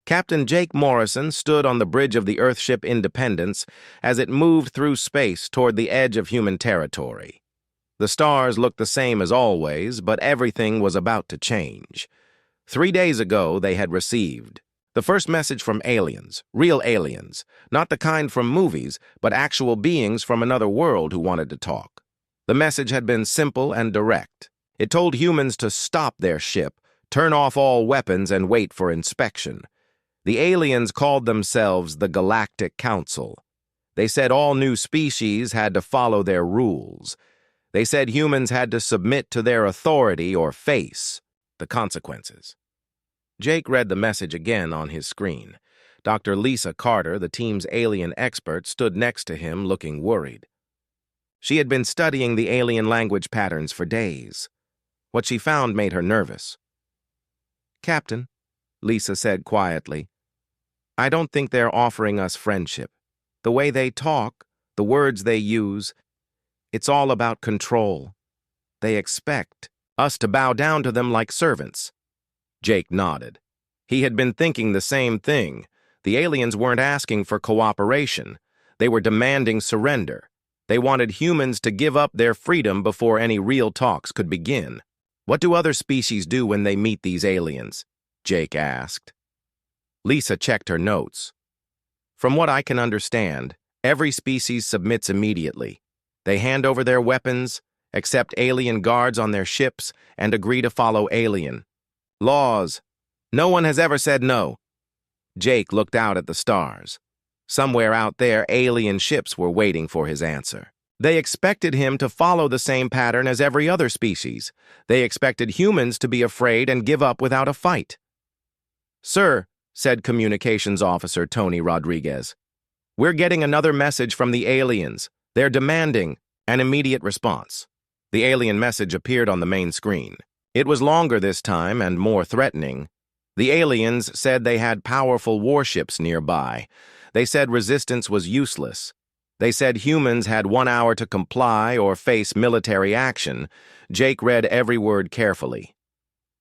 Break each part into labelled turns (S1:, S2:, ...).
S1: Captain Jake Morrison stood on the bridge of the Earthship Independence as it moved through space toward the edge of human territory. The stars looked the same as always, but everything was about to change. 3 days ago, they had received the first message from aliens, real aliens, not the kind from movies, but actual beings from another world who wanted to talk. The message had been simple and direct. It told humans to stop their ship, turn off all weapons, and wait for inspection. The aliens called themselves the Galactic Council. They said all new species had to follow their rules. They said humans had to submit to their authority or face the consequences. Jake read the message again on his screen. Dr. Lisa Carter, the team's alien expert, stood next to him looking worried. She had been studying the alien language patterns for days. What she found made her nervous. "Captain," Lisa said quietly, "I don't think they're offering us friendship. The way they talk, the words they use, it's all about control. They expect us to bow down to them like servants." Jake nodded. He had been thinking the same thing. The aliens weren't asking for cooperation. They were demanding surrender. They wanted humans to give up their freedom before any real talks could begin. "What do other species do when they meet these aliens?" Jake asked. Lisa checked her notes. "From what I can understand, every species submits immediately. They hand over their weapons, accept alien guards on their ships, and agree to follow alien laws. No one has ever said no." Jake looked out at the stars. Somewhere out there, alien ships were waiting for his answer. They expected him to follow the same pattern as every other species. They expected humans to be afraid and give up without a fight. "Sir," said Communications Officer Tony Rodriguez, "we're getting another message from the aliens. They're demanding an immediate response." The alien message appeared on the main screen. It was longer this time and more threatening. The aliens said they had powerful warships nearby. They said resistance was useless. They said humans had 1 hour to comply or face military action. Jake read every word carefully.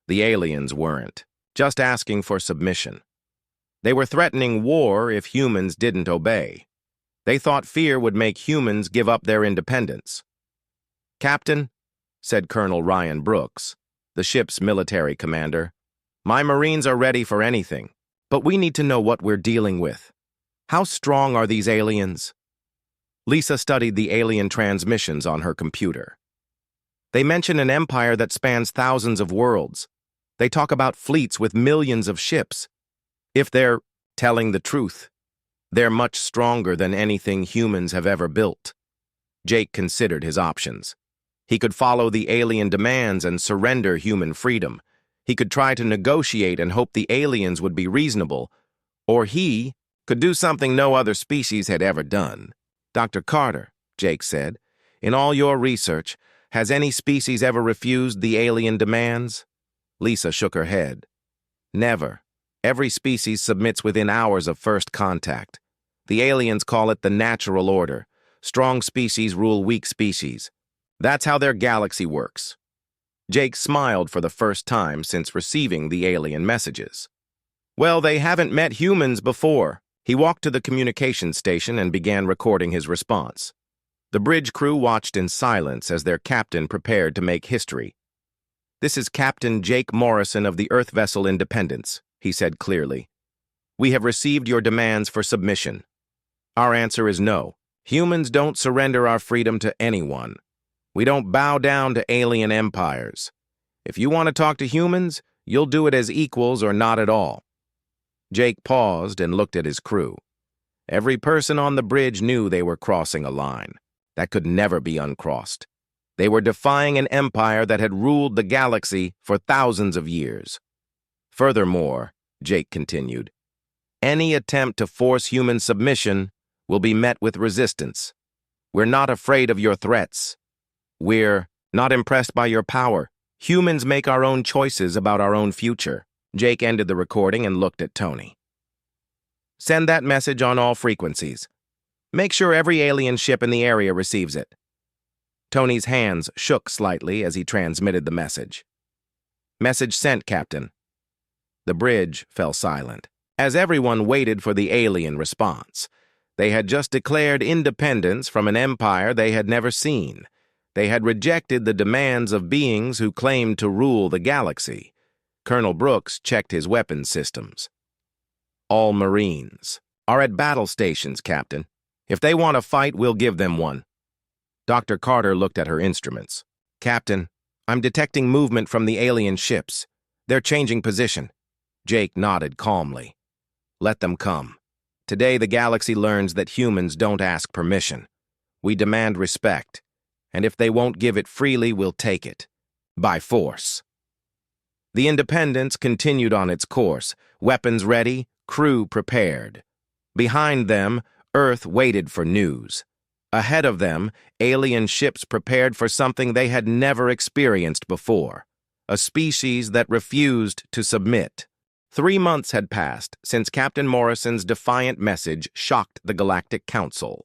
S1: The aliens weren't just asking for submission. They were threatening war if humans didn't obey. They thought fear would make humans give up their independence. "Captain," said Colonel Ryan Brooks, the ship's military commander, "my Marines are ready for anything, but we need to know what we're dealing with. How strong are these aliens?" Lisa studied the alien transmissions on her computer. "They mention an empire that spans thousands of worlds. They talk about fleets with millions of ships. If they're telling the truth, they're much stronger than anything humans have ever built." Jake considered his options. He could follow the alien demands and surrender human freedom. He could try to negotiate and hope the aliens would be reasonable. Or he could do something no other species had ever done. "Dr. Carter," Jake said, "in all your research, has any species ever refused the alien demands?" Lisa shook her head. "Never. Every species submits within hours of first contact. The aliens call it the natural order. Strong species rule weak species. That's how their galaxy works." Jake smiled for the first time since receiving the alien messages. "Well, they haven't met humans before." He walked to the communication station and began recording his response. The bridge crew watched in silence as their captain prepared to make history. "This is Captain Jake Morrison of the Earth vessel Independence," he said clearly. "We have received your demands for submission. Our answer is no. Humans don't surrender our freedom to anyone. We don't bow down to alien empires. If you want to talk to humans, you'll do it as equals or not at all." Jake paused and looked at his crew. Every person on the bridge knew they were crossing a line that could never be uncrossed. They were defying an empire that had ruled the galaxy for thousands of years. "Furthermore," Jake continued, "any attempt to force human submission will be met with resistance. We're not afraid of your threats. We're not impressed by your power. Humans make our own choices about our own future." Jake ended the recording and looked at Tony. "Send that message on all frequencies. Make sure every alien ship in the area receives it." Tony's hands shook slightly as he transmitted the message. "Message sent, Captain." The bridge fell silent. as everyone waited for the alien response. They had just declared independence from an empire they had never seen. They had rejected the demands of beings who claimed to rule the galaxy. Colonel Brooks checked his weapons systems. All Marines are at battle stations, Captain. If they want a fight, we'll give them one. Dr. Carter looked at her instruments. Captain, I'm detecting movement from the alien ships. They're changing position. Jake nodded calmly. Let them come. Today the galaxy learns that humans don't ask permission. We demand respect, and if they won't give it freely, we'll take it. By force. The Independence continued on its course, weapons ready, crew prepared. Behind them, Earth waited for news. Ahead of them, alien ships prepared for something they had never experienced before, a species that refused to submit. 3 months had passed since Captain Morrison's defiant message shocked the Galactic Council.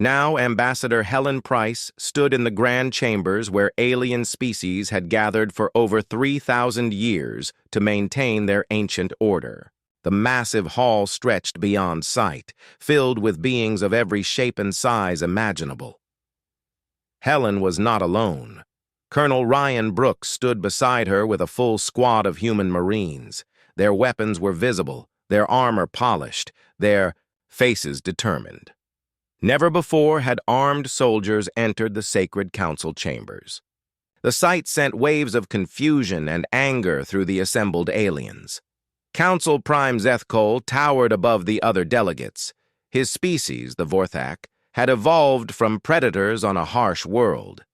S1: Now Ambassador Helen Price stood in the grand chambers where alien species had gathered for over 3,000 years to maintain their ancient order. The massive hall stretched beyond sight, filled with beings of every shape and size imaginable. Helen was not alone. Colonel Ryan Brooks stood beside her with a full squad of human Marines. Their weapons were visible, their armor polished, their faces determined. Never before had armed soldiers entered the sacred council chambers. The sight sent waves of confusion and anger through the assembled aliens. Council Prime Zethkol towered above the other delegates. His species, the Vorthak, had evolved from predators on a harsh world.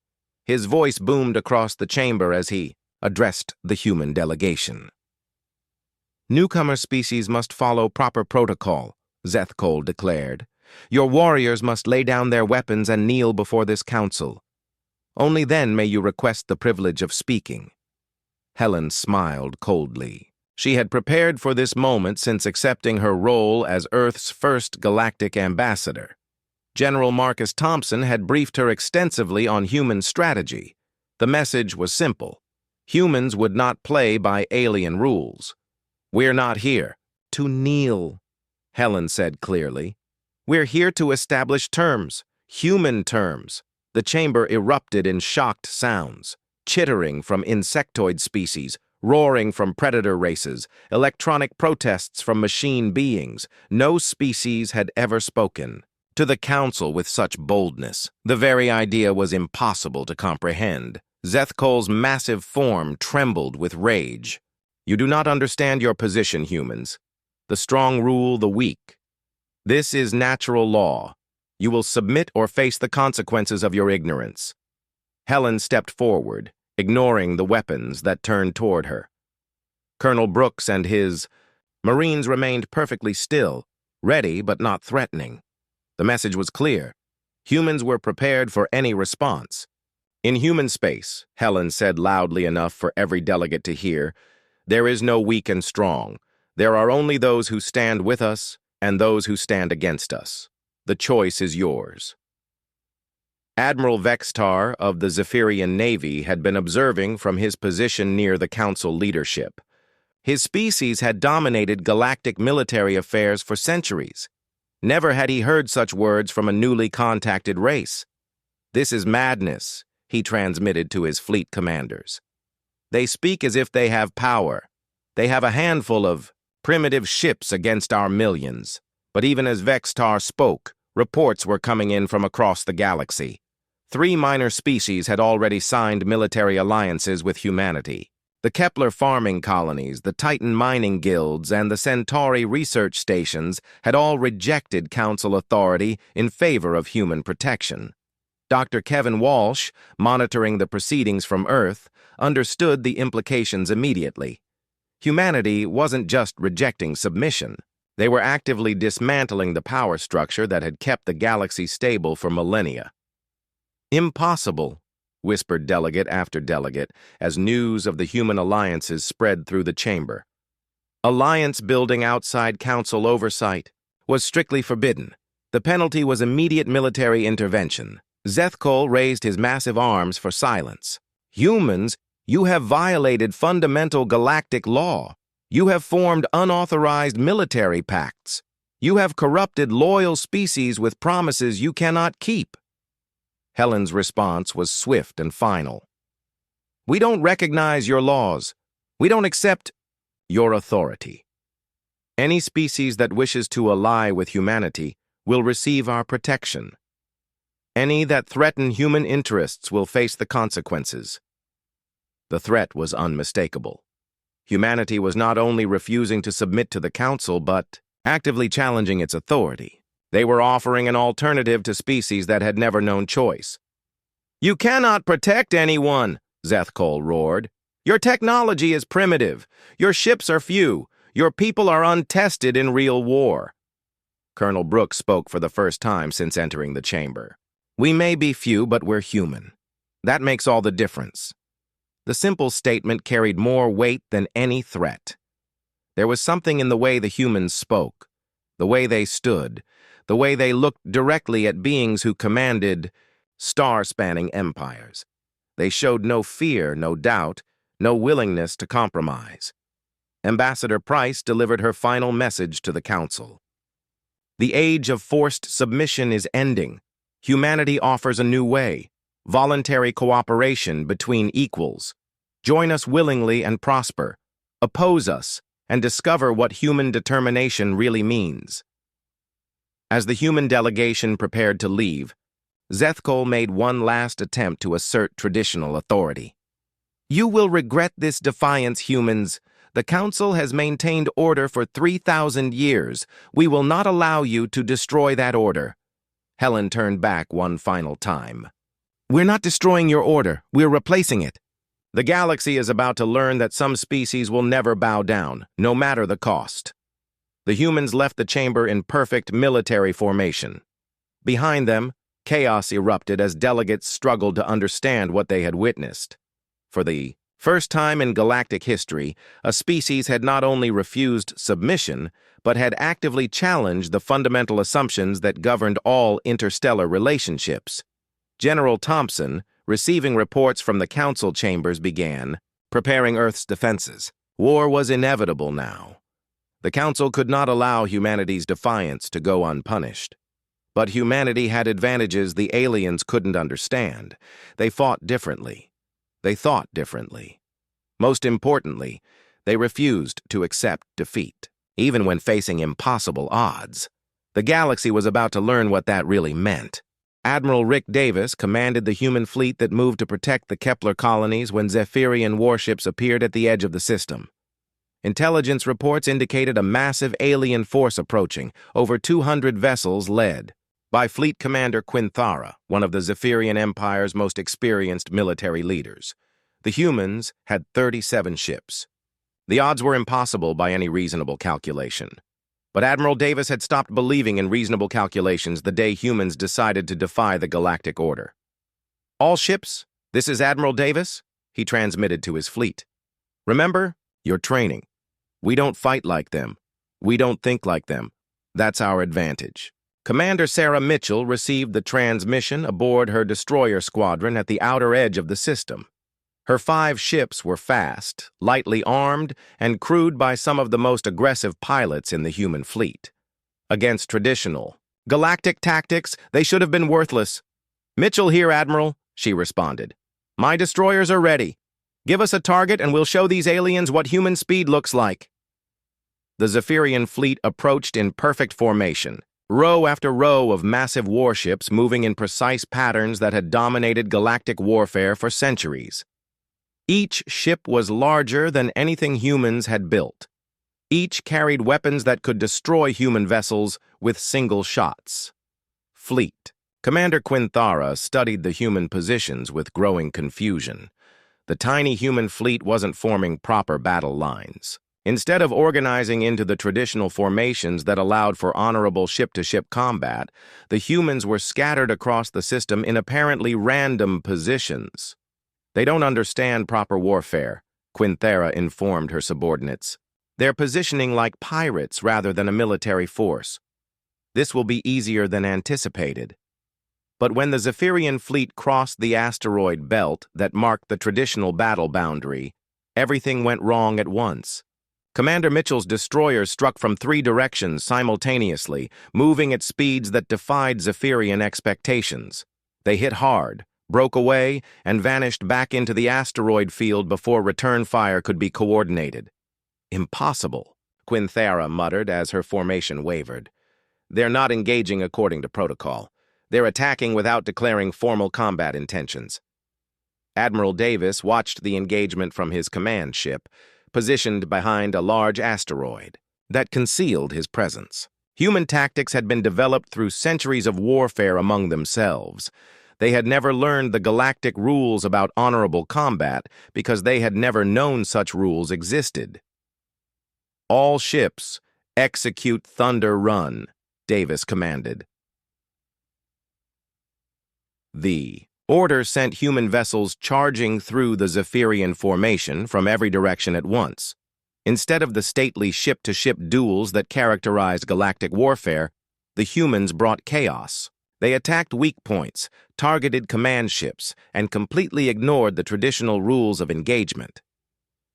S1: His voice boomed across the chamber as he addressed the human delegation. Newcomer species must follow proper protocol, Zethkol declared. Your warriors must lay down their weapons and kneel before this council. Only then may you request the privilege of speaking. Helen smiled coldly. She had prepared for this moment since accepting her role as Earth's first galactic ambassador. General Marcus Thompson had briefed her extensively on human strategy. The message was simple. Humans would not play by alien rules. We're not here to kneel, Helen said clearly. We're here to establish terms, human terms. The chamber erupted in shocked sounds, chittering from insectoid species, roaring from predator races, electronic protests from machine beings. No species had ever spoken to the council with such boldness. The very idea was impossible to comprehend. Zethkol's massive form trembled with rage. You do not understand your position, humans. The strong rule the weak. This is natural law. You will submit or face the consequences of your ignorance. Helen stepped forward, ignoring the weapons that turned toward her. Colonel Brooks and his Marines remained perfectly still, ready but not threatening. The message was clear. Humans were prepared for any response. In human space, Helen said loudly enough for every delegate to hear, there is no weak and strong. There are only those who stand with us and those who stand against us. The choice is yours. Admiral Vextar of the Zephyrian Navy had been observing from his position near the council leadership. His species had dominated galactic military affairs for centuries. Never had he heard such words from a newly contacted race. This is madness, he transmitted to his fleet commanders. They speak as if they have power. They have a handful of primitive ships against our millions. But even as Vextar spoke, reports were coming in from across the galaxy. 3 minor species had already signed military alliances with humanity. The Kepler farming colonies, the Titan mining guilds, and the Centauri research stations had all rejected council authority in favor of human protection. Dr. Kevin Walsh, monitoring the proceedings from Earth, understood the implications immediately. Humanity wasn't just rejecting submission. They were actively dismantling the power structure that had kept the galaxy stable for millennia. Impossible, whispered delegate after delegate as news of the human alliances spread through the chamber. Alliance building outside council oversight was strictly forbidden. The penalty was immediate military intervention. Zethkol raised his massive arms for silence. Humans, you have violated fundamental galactic law. You have formed unauthorized military pacts. You have corrupted loyal species with promises you cannot keep. Helen's response was swift and final. We don't recognize your laws. We don't accept your authority. Any species that wishes to ally with humanity will receive our protection. Any that threaten human interests will face the consequences. The threat was unmistakable. Humanity was not only refusing to submit to the Council, but actively challenging its authority. They were offering an alternative to species that had never known choice. You cannot protect anyone, Zethkol roared. Your technology is primitive. Your ships are few. Your people are untested in real war. Colonel Brooks spoke for the first time since entering the chamber. We may be few, but we're human. That makes all the difference. The simple statement carried more weight than any threat. There was something in the way the humans spoke, the way they stood, the way they looked directly at beings who commanded star-spanning empires. They showed no fear, no doubt, no willingness to compromise. Ambassador Price delivered her final message to the Council. The age of forced submission is ending. Humanity offers a new way, voluntary cooperation between equals. Join us willingly and prosper. Oppose us and discover what human determination really means. As the human delegation prepared to leave, Zethkol made one last attempt to assert traditional authority. You will regret this defiance, humans. The Council has maintained order for 3,000 years. We will not allow you to destroy that order. Helen turned back one final time. We're not destroying your order. We're replacing it. The galaxy is about to learn that some species will never bow down, no matter the cost. The humans left the chamber in perfect military formation. Behind them, chaos erupted as delegates struggled to understand what they had witnessed. For the first time in galactic history, a species had not only refused submission, but had actively challenged the fundamental assumptions that governed all interstellar relationships. General Thompson, receiving reports from the Council chambers, began preparing Earth's defenses. War was inevitable now. The Council could not allow humanity's defiance to go unpunished. But humanity had advantages the aliens couldn't understand. They fought differently. They thought differently. Most importantly, they refused to accept defeat, even when facing impossible odds. The galaxy was about to learn what that really meant. Admiral Rick Davis commanded the human fleet that moved to protect the Kepler colonies when Zephyrian warships appeared at the edge of the system. Intelligence reports indicated a massive alien force approaching, over 200 vessels led by Fleet Commander Quinthara, one of the Zephyrian Empire's most experienced military leaders. The humans had 37 ships. The odds were impossible by any reasonable calculation. But Admiral Davis had stopped believing in reasonable calculations the day humans decided to defy the galactic order. All ships, this is Admiral Davis, he transmitted to his fleet. Remember, you're training. We don't fight like them. We don't think like them. That's our advantage. Commander Sarah Mitchell received the transmission aboard her destroyer squadron at the outer edge of the system. Her 5 ships were fast, lightly armed, and crewed by some of the most aggressive pilots in the human fleet. Against traditional galactic tactics, they should have been worthless. Mitchell here, Admiral, she responded. My destroyers are ready. Give us a target and we'll show these aliens what human speed looks like. The Zephyrian fleet approached in perfect formation, row after row of massive warships moving in precise patterns that had dominated galactic warfare for centuries. Each ship was larger than anything humans had built. Each carried weapons that could destroy human vessels with single shots. Fleet. Commander Quinthara studied the human positions with growing confusion. The tiny human fleet wasn't forming proper battle lines. Instead of organizing into the traditional formations that allowed for honorable ship-to-ship combat, the humans were scattered across the system in apparently random positions. They don't understand proper warfare, Quinthara informed her subordinates. They're positioning like pirates rather than a military force. This will be easier than anticipated. But when the Zephyrian fleet crossed the asteroid belt that marked the traditional battle boundary, everything went wrong at once. Commander Mitchell's destroyers struck from 3 directions simultaneously, moving at speeds that defied Zephyrian expectations. They hit hard, broke away, and vanished back into the asteroid field before return fire could be coordinated. Impossible, Quinthera muttered as her formation wavered. They're not engaging according to protocol. They're attacking without declaring formal combat intentions. Admiral Davis watched the engagement from his command ship, positioned behind a large asteroid that concealed his presence. Human tactics had been developed through centuries of warfare among themselves. They had never learned the galactic rules about honorable combat because they had never known such rules existed. "All ships, execute Thunder Run," Davis commanded. The order sent human vessels charging through the Zephyrian formation from every direction at once. Instead of the stately ship-to-ship duels that characterized galactic warfare, the humans brought chaos. They attacked weak points, targeted command ships, and completely ignored the traditional rules of engagement.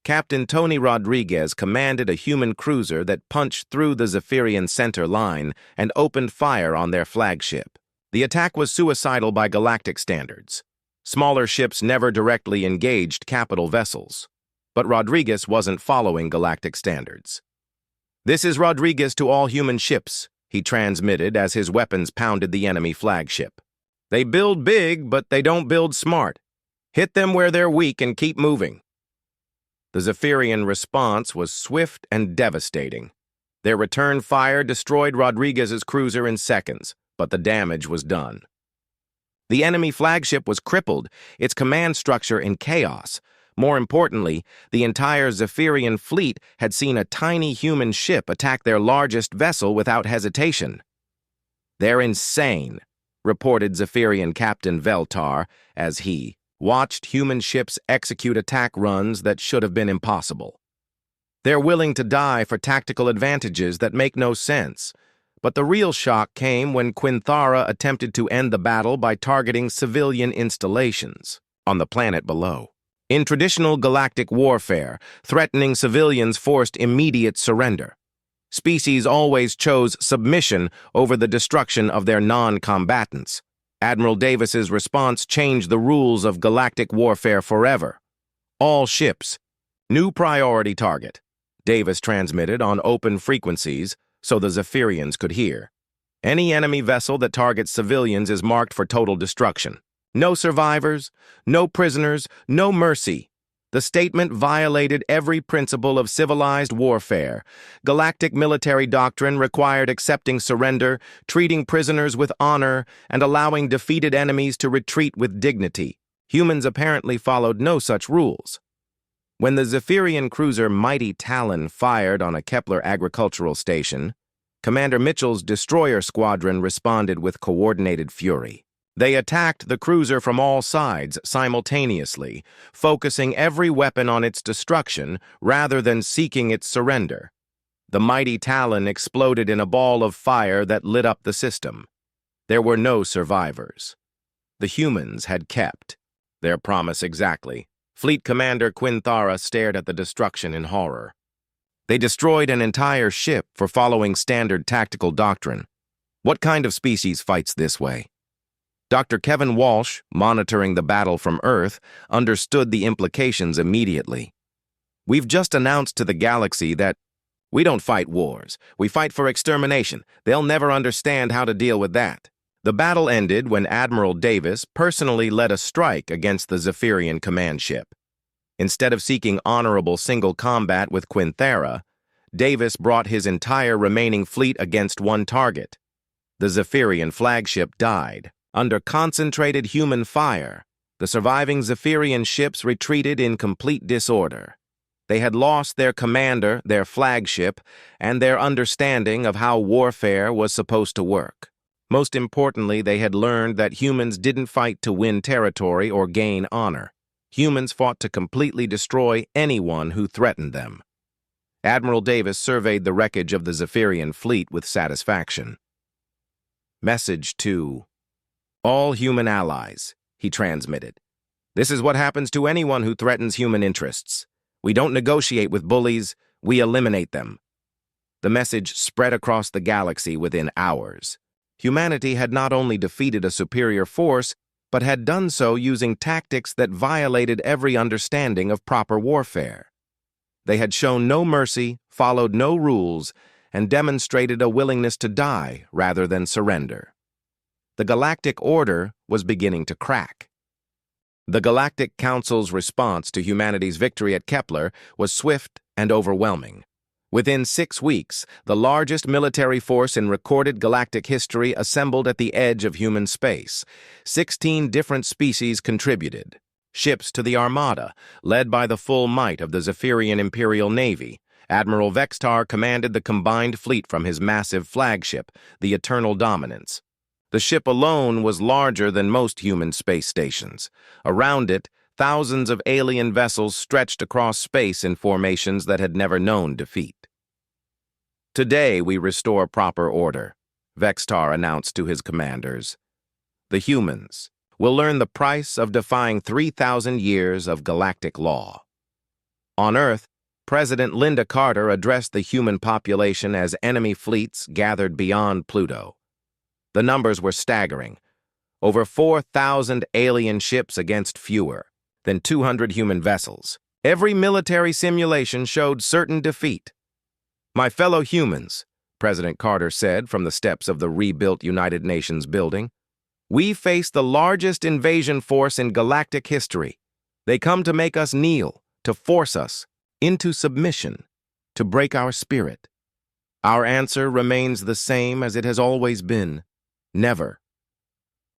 S1: Captain Tony Rodriguez commanded a human cruiser that punched through the Zephyrian center line and opened fire on their flagship. The attack was suicidal by galactic standards. Smaller ships never directly engaged capital vessels. But Rodriguez wasn't following galactic standards. "This is Rodriguez to all human ships," he transmitted as his weapons pounded the enemy flagship. "They build big, but they don't build smart. Hit them where they're weak and keep moving." The Zephyrian response was swift and devastating. Their return fire destroyed Rodriguez's cruiser in seconds, but the damage was done. The enemy flagship was crippled, its command structure in chaos. More importantly, the entire Zephyrian fleet had seen a tiny human ship attack their largest vessel without hesitation. "They're insane," reported Zephyrian Captain Veltar as he watched human ships execute attack runs that should have been impossible. "They're willing to die for tactical advantages that make no sense." But the real shock came when Quinthara attempted to end the battle by targeting civilian installations on the planet below. In traditional galactic warfare, threatening civilians forced immediate surrender. Species always chose submission over the destruction of their non-combatants. Admiral Davis's response changed the rules of galactic warfare forever. "All ships, new priority target," Davis transmitted on open frequencies so the Zephyrians could hear. "Any enemy vessel that targets civilians is marked for total destruction. No survivors, no prisoners, no mercy." The statement violated every principle of civilized warfare. Galactic military doctrine required accepting surrender, treating prisoners with honor, and allowing defeated enemies to retreat with dignity. Humans apparently followed no such rules. When the Zephyrian cruiser Mighty Talon fired on a Kepler agricultural station, Commander Mitchell's destroyer squadron responded with coordinated fury. They attacked the cruiser from all sides simultaneously, focusing every weapon on its destruction rather than seeking its surrender. The Mighty Talon exploded in a ball of fire that lit up the system. There were no survivors. The humans had kept their promise exactly. Fleet Commander Quinthara stared at the destruction in horror. They destroyed an entire ship for following standard tactical doctrine. What kind of species fights this way? Dr. Kevin Walsh, monitoring the battle from Earth, understood the implications immediately. "We've just announced to the galaxy that we don't fight wars. We fight for extermination. They'll never understand how to deal with that." The battle ended when Admiral Davis personally led a strike against the Zephyrian command ship. Instead of seeking honorable single combat with Quinthara, Davis brought his entire remaining fleet against one target. The Zephyrian flagship died. Under concentrated human fire, the surviving Zephyrian ships retreated in complete disorder. They had lost their commander, their flagship, and their understanding of how warfare was supposed to work. Most importantly, they had learned that humans didn't fight to win territory or gain honor. Humans fought to completely destroy anyone who threatened them. Admiral Davis surveyed the wreckage of the Zephyrian fleet with satisfaction. "Message to all human allies," he transmitted. "This is what happens to anyone who threatens human interests. We don't negotiate with bullies, We eliminate them. The message spread across the galaxy within hours. Humanity had not only defeated a superior force, but had done so using tactics that violated every understanding of proper warfare. They had shown no mercy, followed no rules, and demonstrated a willingness to die rather than surrender. The Galactic Order was beginning to crack. The Galactic Council's response to humanity's victory at Kepler was swift and overwhelming. Within 6 weeks, the largest military force in recorded galactic history assembled at the edge of human space. 16 different species contributed. Ships to the Armada, led by the full might of the Zephyrian Imperial Navy. Admiral Vextar commanded the combined fleet from his massive flagship, the Eternal Dominance. The ship alone was larger than most human space stations. Around it, thousands of alien vessels stretched across space in formations that had never known defeat. "Today we restore proper order," Vextar announced to his commanders. "The humans will learn the price of defying 3,000 years of galactic law." On Earth, President Linda Carter addressed the human population as enemy fleets gathered beyond Pluto. The numbers were staggering. Over 4,000 alien ships against fewer than 200 human vessels. Every military simulation showed certain defeat. "My fellow humans," President Carter said from the steps of the rebuilt United Nations building, "we face the largest invasion force in galactic history. They come to make us kneel, to force us into submission, to break our spirit. Our answer remains the same as it has always been: never."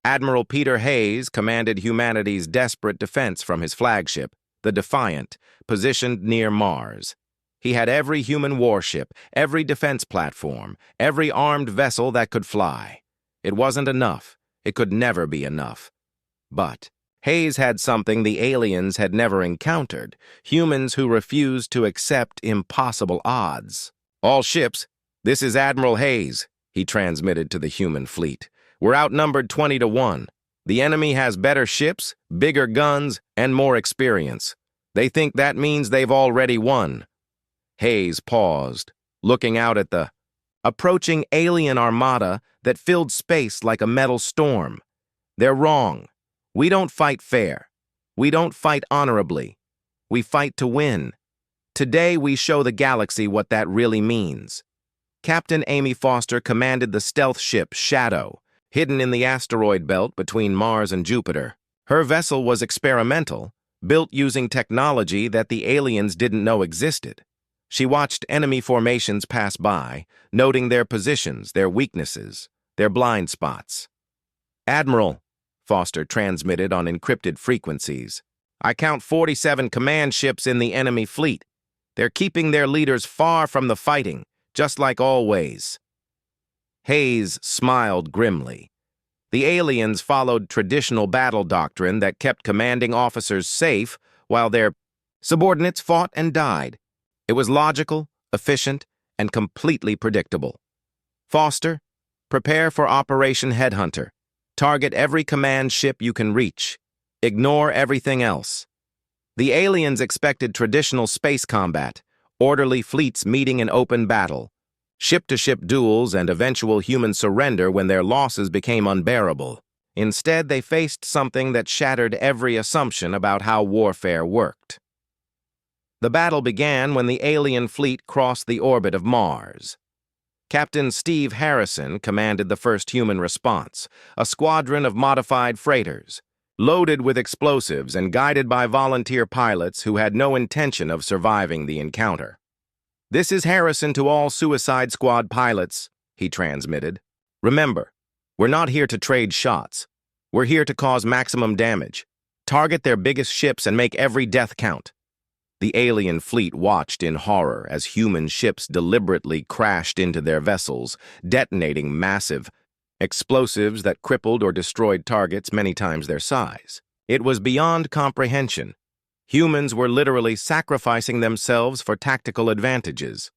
S1: Admiral Peter Hayes commanded humanity's desperate defense from his flagship, the Defiant, positioned near Mars. He had every human warship, every defense platform, every armed vessel that could fly. It wasn't enough. It could never be enough. But Hayes had something the aliens had never encountered: humans who refused to accept impossible odds. "All ships, this is Admiral Hayes," he transmitted to the human fleet. "We're outnumbered 20 to 1. The enemy has better ships, bigger guns, and more experience. They think that means they've already won." Hayes paused, looking out at the approaching alien armada that filled space like a metal storm. "They're wrong. We don't fight fair. We don't fight honorably. We fight to win. Today we show the galaxy what that really means." Captain Amy Foster commanded the stealth ship Shadow, hidden in the asteroid belt between Mars and Jupiter. Her vessel was experimental, built using technology that the aliens didn't know existed. She watched enemy formations pass by, noting their positions, their weaknesses, their blind spots. "Admiral," Foster transmitted on encrypted frequencies, "I count 47 command ships in the enemy fleet. They're keeping their leaders far from the fighting, just like always." Hayes smiled grimly. The aliens followed traditional battle doctrine that kept commanding officers safe while their subordinates fought and died. It was logical, efficient, and completely predictable. "Foster, prepare for Operation Headhunter. Target every command ship you can reach. Ignore everything else." The aliens expected traditional space combat, orderly fleets meeting in open battle, ship-to-ship duels, and eventual human surrender when their losses became unbearable. Instead, they faced something that shattered every assumption about how warfare worked. The battle began when the alien fleet crossed the orbit of Mars. Captain Steve Harrison commanded the first human response, a squadron of modified freighters, loaded with explosives and guided by volunteer pilots who had no intention of surviving the encounter. "This is Harrison to all Suicide Squad pilots," he transmitted. "Remember, we're not here to trade shots. We're here to cause maximum damage. Target their biggest ships and make every death count." The alien fleet watched in horror as human ships deliberately crashed into their vessels, detonating massive explosives that crippled or destroyed targets many times their size. It was beyond comprehension. Humans were literally sacrificing themselves for tactical advantages.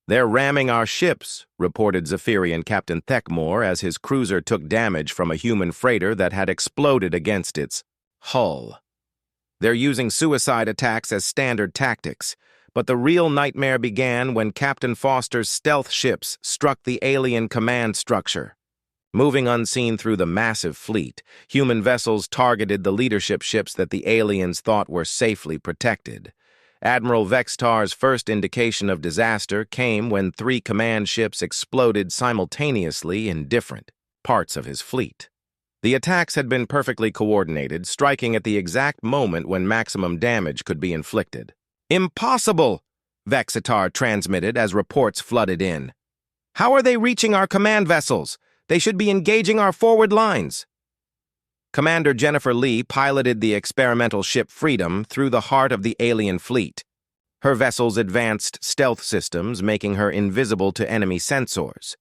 S1: "They're ramming our ships," reported Zephyrian Captain Thekmore as his cruiser took damage from a human freighter that had exploded against its hull. "They're using suicide attacks as standard tactics. But the real nightmare began when Captain Foster's stealth ships struck the alien command structure. Moving unseen through the massive fleet, human vessels targeted the leadership ships that the aliens thought were safely protected. Admiral Vextar's first indication of disaster came when 3 command ships exploded simultaneously in different parts of his fleet. The attacks had been perfectly coordinated, striking at the exact moment when maximum damage could be inflicted. "Impossible!" Vextar transmitted as reports flooded in. "How are they reaching our command vessels? They should be engaging our forward lines." Commander Jennifer Lee piloted the experimental ship Freedom through the heart of the alien fleet. Her vessel's advanced stealth systems making her invisible to enemy sensors.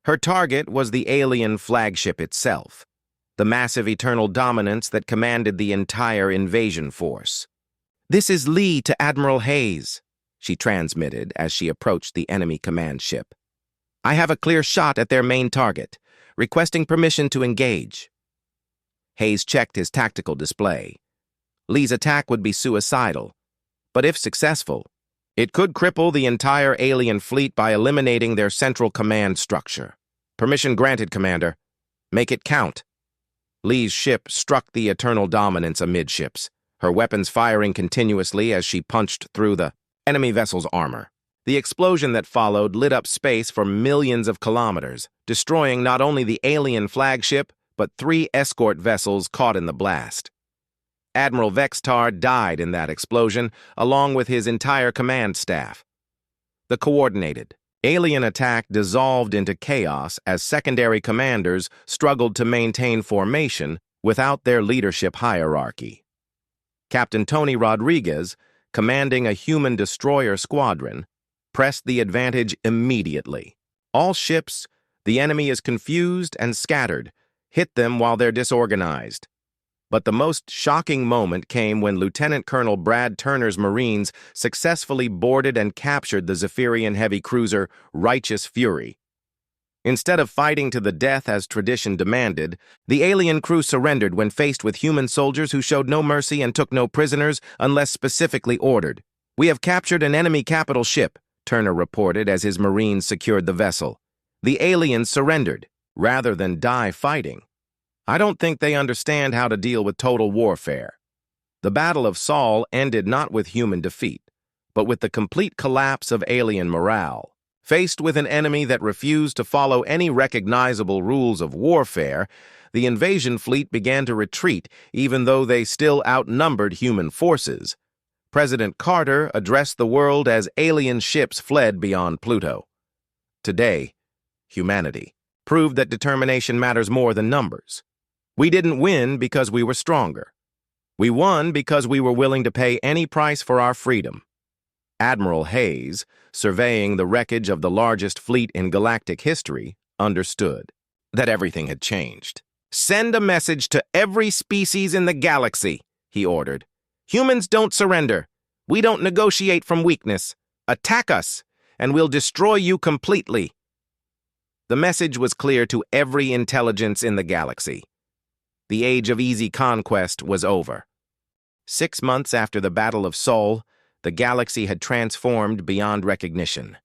S1: Her target was the alien flagship itself, the massive eternal dominance that commanded the entire invasion force. "This is Lee to Admiral Hayes," she transmitted as she approached the enemy command ship. "I have a clear shot at their main target, requesting permission to engage." Hayes checked his tactical display. Lee's attack would be suicidal, but if successful, it could cripple the entire alien fleet by eliminating their central command structure. "Permission granted, Commander. Make it count." Lee's ship struck the eternal dominance amidships, her weapons firing continuously as she punched through the enemy vessel's armor. The explosion that followed lit up space for millions of kilometers, destroying not only the alien flagship, but 3 escort vessels caught in the blast. Admiral Vextar died in that explosion, along with his entire command staff. The coordinated alien attack dissolved into chaos as secondary commanders struggled to maintain formation without their leadership hierarchy. Captain Tony Rodriguez, commanding a human destroyer squadron, pressed the advantage immediately. All ships, the enemy is confused and scattered, hit them while they're disorganized. But the most shocking moment came when Lieutenant Colonel Brad Turner's Marines successfully boarded and captured the Zephyrian heavy cruiser Righteous Fury. Instead of fighting to the death as tradition demanded, the alien crew surrendered when faced with human soldiers who showed no mercy and took no prisoners unless specifically ordered. "We have captured an enemy capital ship," Turner reported as his Marines secured the vessel. "The aliens surrendered, rather than die fighting." I don't think they understand how to deal with total warfare. The Battle of Saul ended not with human defeat, but with the complete collapse of alien morale. Faced with an enemy that refused to follow any recognizable rules of warfare, the invasion fleet began to retreat even though they still outnumbered human forces. President Carter addressed the world as alien ships fled beyond Pluto. Today, humanity proved that determination matters more than numbers. We didn't win because we were stronger. We won because we were willing to pay any price for our freedom. Admiral Hayes, surveying the wreckage of the largest fleet in galactic history, understood that everything had changed. "Send a message to every species in the galaxy," he ordered. "Humans don't surrender. We don't negotiate from weakness. Attack us, and we'll destroy you completely." The message was clear to every intelligence in the galaxy. The age of easy conquest was over. 6 months after the Battle of Sol, the galaxy had transformed beyond recognition.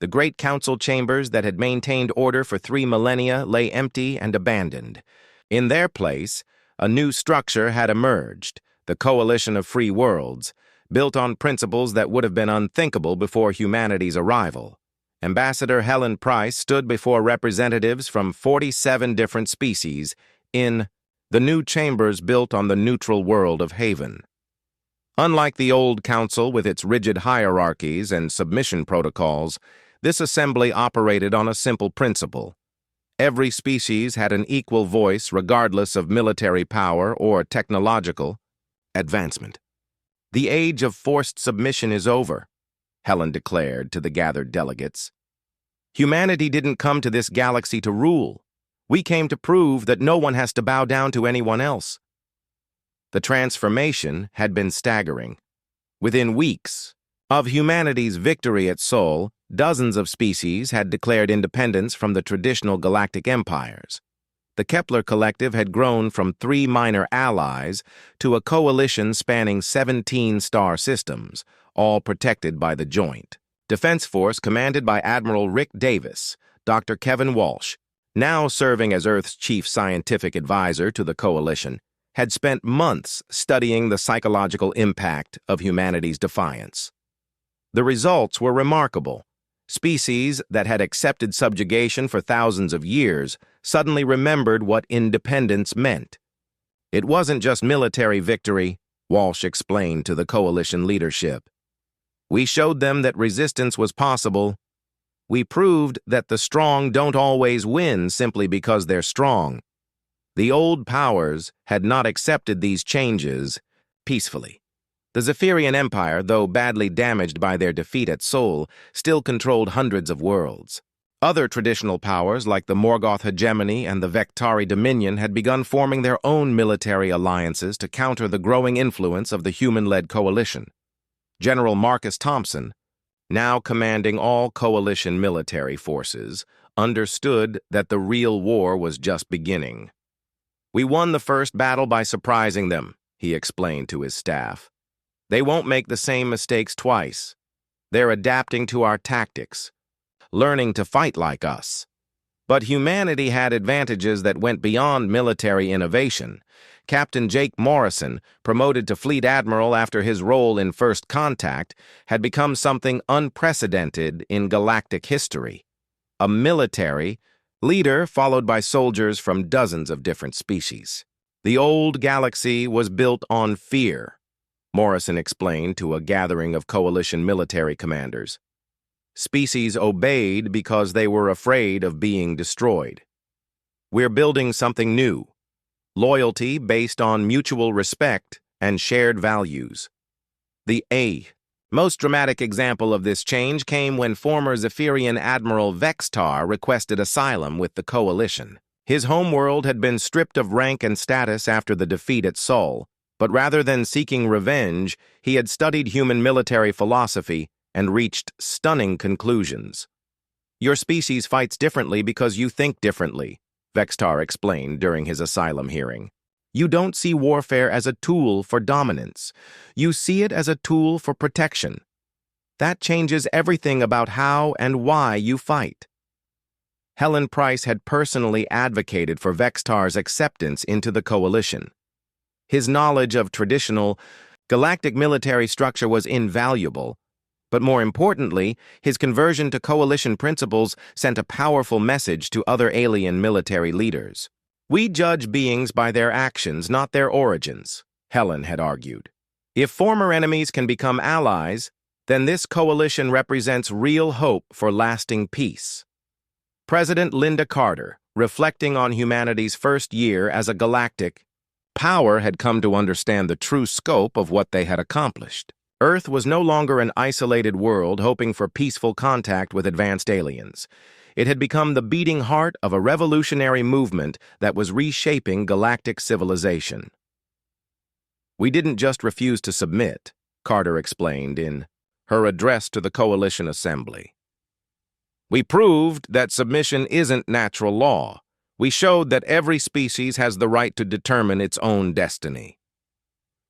S1: The great council chambers that had maintained order for 3 millennia lay empty and abandoned. In their place, a new structure had emerged, the Coalition of Free Worlds, built on principles that would have been unthinkable before humanity's arrival. Ambassador Helen Price stood before representatives from 47 different species in the new chambers built on the neutral world of Haven. Unlike the old council with its rigid hierarchies and submission protocols, this assembly operated on a simple principle. Every species had an equal voice regardless of military power or technological advancement. "The age of forced submission is over," Helen declared to the gathered delegates. "Humanity didn't come to this galaxy to rule. We came to prove that no one has to bow down to anyone else." The transformation had been staggering. Within weeks of humanity's victory at Sol, dozens of species had declared independence from the traditional galactic empires. The Kepler Collective had grown from 3 minor allies to a coalition spanning 17 star systems, all protected by the Joint Defense Force commanded by Admiral Rick Davis, Dr. Kevin Walsh, now serving as Earth's chief scientific advisor to the coalition, had spent months studying the psychological impact of humanity's defiance. The results were remarkable. Species that had accepted subjugation for thousands of years suddenly remembered what independence meant. It wasn't just military victory, Walsh explained to the coalition leadership. We showed them that resistance was possible. We proved that the strong don't always win simply because they're strong. The old powers had not accepted these changes peacefully. The Zephyrian Empire, though badly damaged by their defeat at Sol, still controlled hundreds of worlds. Other traditional powers, like the Morgoth hegemony and the Vectari Dominion, had begun forming their own military alliances to counter the growing influence of the human-led coalition. General Marcus Thompson, now commanding all coalition military forces, understood that the real war was just beginning. We won the first battle by surprising them, he explained to his staff. They won't make the same mistakes twice. They're adapting to our tactics, learning to fight like us. But humanity had advantages that went beyond military innovation. Captain Jake Morrison, promoted to Fleet Admiral after his role in First Contact, had become something unprecedented in galactic history. A military leader followed by soldiers from dozens of different species. The old galaxy was built on fear, Morrison explained to a gathering of coalition military commanders. Species obeyed because they were afraid of being destroyed. We're building something new. Loyalty based on mutual respect and shared values. The most dramatic example of this change came when former Zephyrian Admiral Vextar requested asylum with the coalition. His homeworld had been stripped of rank and status after the defeat at Sol, but rather than seeking revenge, he had studied human military philosophy and reached stunning conclusions. Your species fights differently because you think differently, Vextar explained during his asylum hearing. You don't see warfare as a tool for dominance. You see it as a tool for protection. That changes everything about how and why you fight. Helen Price had personally advocated for Vextar's acceptance into the coalition. His knowledge of traditional galactic military structure was invaluable, but more importantly, his conversion to coalition principles sent a powerful message to other alien military leaders. We judge beings by their actions, not their origins, Helen had argued. If former enemies can become allies, then this coalition represents real hope for lasting peace. President Linda Carter, reflecting on humanity's first year as a galactic power, had come to understand the true scope of what they had accomplished. Earth was no longer an isolated world hoping for peaceful contact with advanced aliens. It had become the beating heart of a revolutionary movement that was reshaping galactic civilization. We didn't just refuse to submit, Carter explained in her address to the Coalition Assembly. We proved that submission isn't natural law. We showed that every species has the right to determine its own destiny.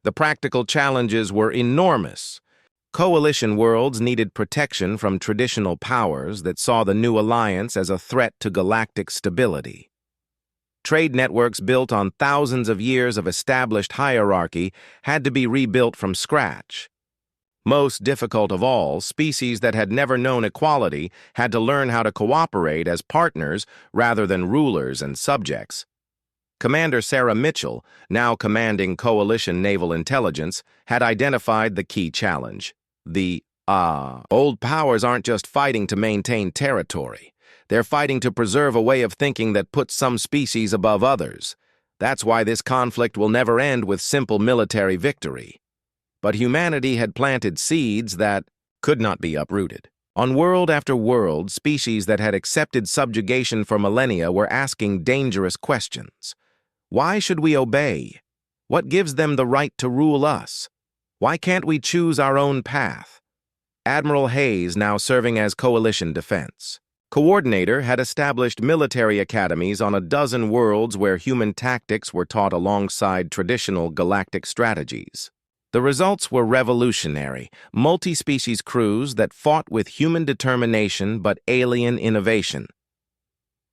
S1: The practical challenges were enormous. Coalition worlds needed protection from traditional powers that saw the new alliance as a threat to galactic stability. Trade networks built on thousands of years of established hierarchy had to be rebuilt from scratch. Most difficult of all, species that had never known equality had to learn how to cooperate as partners rather than rulers and subjects. Commander Sarah Mitchell, now commanding Coalition Naval Intelligence, had identified the key challenge. The old powers aren't just fighting to maintain territory. They're fighting to preserve a way of thinking that puts some species above others. That's why this conflict will never end with simple military victory. But humanity had planted seeds that could not be uprooted. On world after world, species that had accepted subjugation for millennia were asking dangerous questions. Why should we obey? What gives them the right to rule us? Why can't we choose our own path? Admiral Hayes, now serving as Coalition Defense Coordinator, had established military academies on a dozen worlds where human tactics were taught alongside traditional galactic strategies. The results were revolutionary, multi-species crews that fought with human determination but alien innovation.